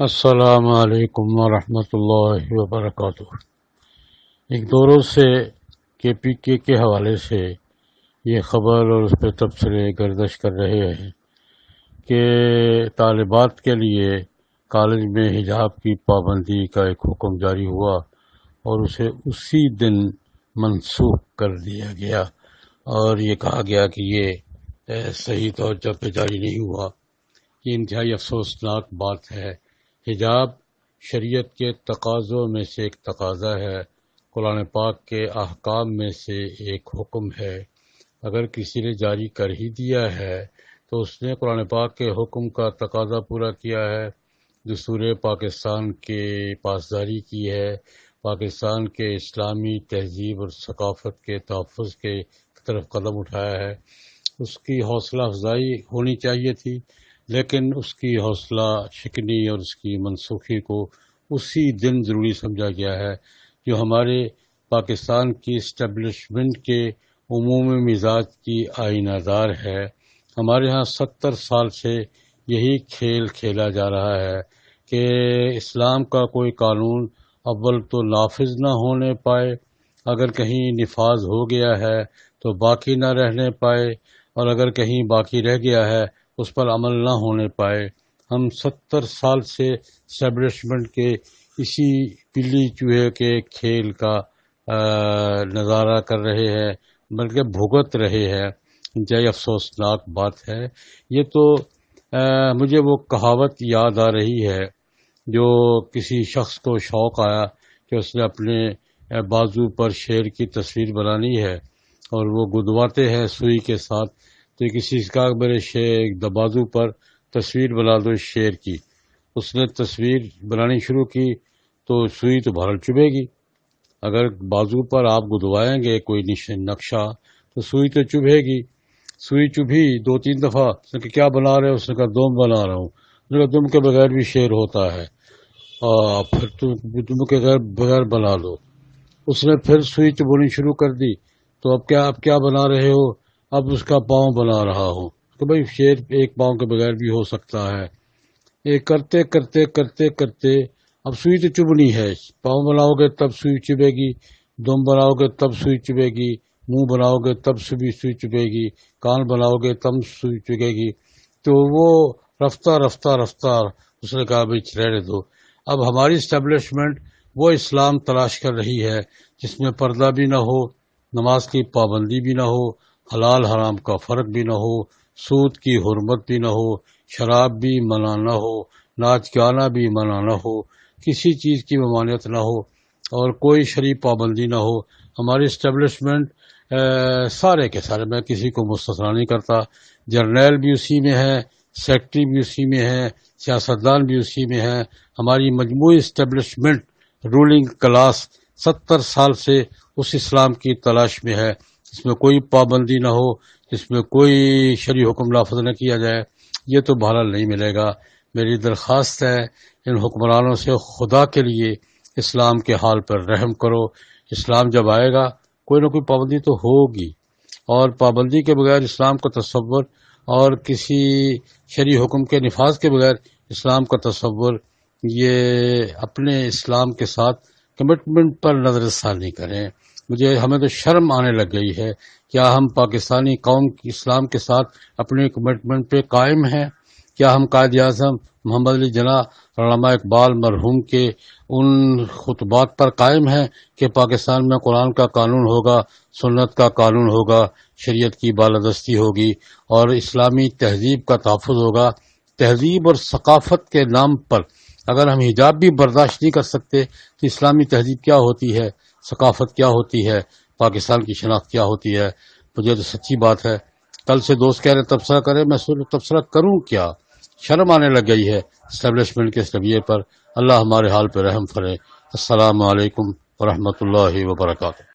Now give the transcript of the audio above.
السلام علیکم ورحمۃ اللہ وبرکاتہ۔ ایک دو روز سے KPK کے حوالے سے یہ خبر اور اس پہ تبصرے گردش کر رہے ہیں کہ طالبات کے لیے کالج میں حجاب کی پابندی کا ایک حکم جاری ہوا اور اسے اسی دن منسوخ کر دیا گیا، اور یہ کہا گیا کہ یہ صحیح طور پہ جاری نہیں ہوا۔ یہ انتہائی افسوسناک بات ہے۔ حجاب شریعت کے تقاضوں میں سے ایک تقاضا ہے، قرآن پاک کے احکام میں سے ایک حکم ہے۔ اگر کسی نے جاری کر ہی دیا ہے تو اس نے قرآن پاک کے حکم کا تقاضا پورا کیا ہے، دستور پاکستان کے پاسداری کی ہے، پاکستان کے اسلامی تہذیب اور ثقافت کے تحفظ کے طرف قدم اٹھایا ہے۔ اس کی حوصلہ افزائی ہونی چاہیے تھی، لیکن اس کی حوصلہ شکنی اور اس کی منسوخی کو اسی دن ضروری سمجھا گیا ہے، جو ہمارے پاکستان کی اسٹیبلشمنٹ کے عمومی مزاج کی آئینہ دار ہے۔ ہمارے ہاں 70 سال سے یہی کھیل کھیلا جا رہا ہے کہ اسلام کا کوئی قانون اول تو نافذ نہ ہونے پائے، اگر کہیں نفاذ ہو گیا ہے تو باقی نہ رہنے پائے، اور اگر کہیں باقی رہ گیا ہے اس پر عمل نہ ہونے پائے۔ ہم 70 سال سے اسٹیبلشمنٹ کے اسی پلی چوہے کے کھیل کا نظارہ کر رہے ہیں، بلکہ بھگت رہے ہیں۔ انتہائی افسوسناک بات ہے یہ تو۔ مجھے وہ کہاوت یاد آ رہی ہے جو کسی شخص کو شوق آیا کہ اس نے اپنے بازو پر شیر کی تصویر بنانی ہے، اور وہ گدواتے ہیں سوئی کے ساتھ، تو کسی کا میرے بازو پر تصویر بنا دو شیر کی۔ اس نے تصویر بنانی شروع کی تو سوئی تو بہرحال چبھے گی۔ اگر بازو پر آپ گدوائیں گے کوئی نقشہ تو سوئی تو چبھے گی۔ سوئی چبھی 2-3 دفعہ۔ اس نے کہا کیا بنا رہے ہو؟ اس نے کہا دم بنا رہا ہوں۔ اس نے کہا دم کے بغیر بھی شیر ہوتا ہے، پھر تم کے بغیر بنا دو۔ اس نے پھر سوئی چبھونی شروع کر دی، تو اب کیا بنا رہے ہو؟ اب اس کا پاؤں بنا رہا ہوں۔ تو بھائی شیر ایک پاؤں کے بغیر بھی ہو سکتا ہے۔ یہ کرتے کرتے کرتے کرتے اب سوئی تو چبھنی ہے۔ پاؤں بناؤ گے تب سوئی چبھے گی، دم بناؤ گے تب سوئی چبھے گی، منہ بناؤ گے تب سوئی چبھے گی، کان بناؤ گے تب سوئی چبھے گی۔ تو وہ رفتہ رفتہ رفتہ اس نے کہا بھائی رہنے دو۔ اب ہماری اسٹیبلشمنٹ وہ اسلام تلاش کر رہی ہے جس میں پردہ بھی نہ ہو، نماز کی پابندی بھی نہ ہو، حلال حرام کا فرق بھی نہ ہو، سود کی حرمت بھی نہ ہو، شراب بھی منع نہ ہو، ناچ گانا بھی منع نہ ہو، کسی چیز کی ممانعت نہ ہو، اور کوئی شرعی پابندی نہ ہو۔ ہماری اسٹیبلشمنٹ سارے کے سارے، میں کسی کو مستثنیٰ نہیں کرتا، جرنیل بھی اسی میں ہے، سیکٹری بھی اسی میں ہے، سیاستدان بھی اسی میں ہے۔ ہماری مجموعی اسٹیبلشمنٹ رولنگ کلاس 70 سال سے اس اسلام کی تلاش میں ہے جس میں کوئی پابندی نہ ہو، جس میں کوئی شرعی حکم نافذ نہ کیا جائے۔ یہ تو بہرحال نہیں ملے گا۔ میری درخواست ہے ان حکمرانوں سے، خدا کے لیے اسلام کے حال پر رحم کرو۔ اسلام جب آئے گا کوئی نہ کوئی پابندی تو ہوگی، اور پابندی کے بغیر اسلام کا تصور، اور کسی شرعی حکم کے نفاذ کے بغیر اسلام کا تصور، یہ اپنے اسلام کے ساتھ کمٹمنٹ پر نظر ثانی کریں۔ ہمیں تو شرم آنے لگ گئی ہے۔ کیا ہم پاکستانی قوم اسلام کے ساتھ اپنے کمٹمنٹ پہ قائم ہیں؟ کیا ہم قائد اعظم محمد علی جناح علامہ اقبال مرحوم کے ان خطبات پر قائم ہیں کہ پاکستان میں قرآن کا قانون ہوگا، سنت کا قانون ہوگا، شریعت کی بالادستی ہوگی، اور اسلامی تہذیب کا تحفظ ہوگا؟ تہذیب اور ثقافت کے نام پر اگر ہم حجاب بھی برداشت نہیں کر سکتے تو اسلامی تہذیب کیا ہوتی ہے، ثقافت کیا ہوتی ہے، پاکستان کی شناخت کیا ہوتی ہے؟ مجھے تو سچی بات ہے، کل سے دوست کہہ رہے تبصرہ کریں، میں تبصرہ کروں کیا؟ شرم آنے لگ گئی ہے اسٹیبلشمنٹ کے اس رویے پر۔ اللہ ہمارے حال پہ رحم فرمائے۔ السلام علیکم ورحمۃ اللہ وبرکاتہ۔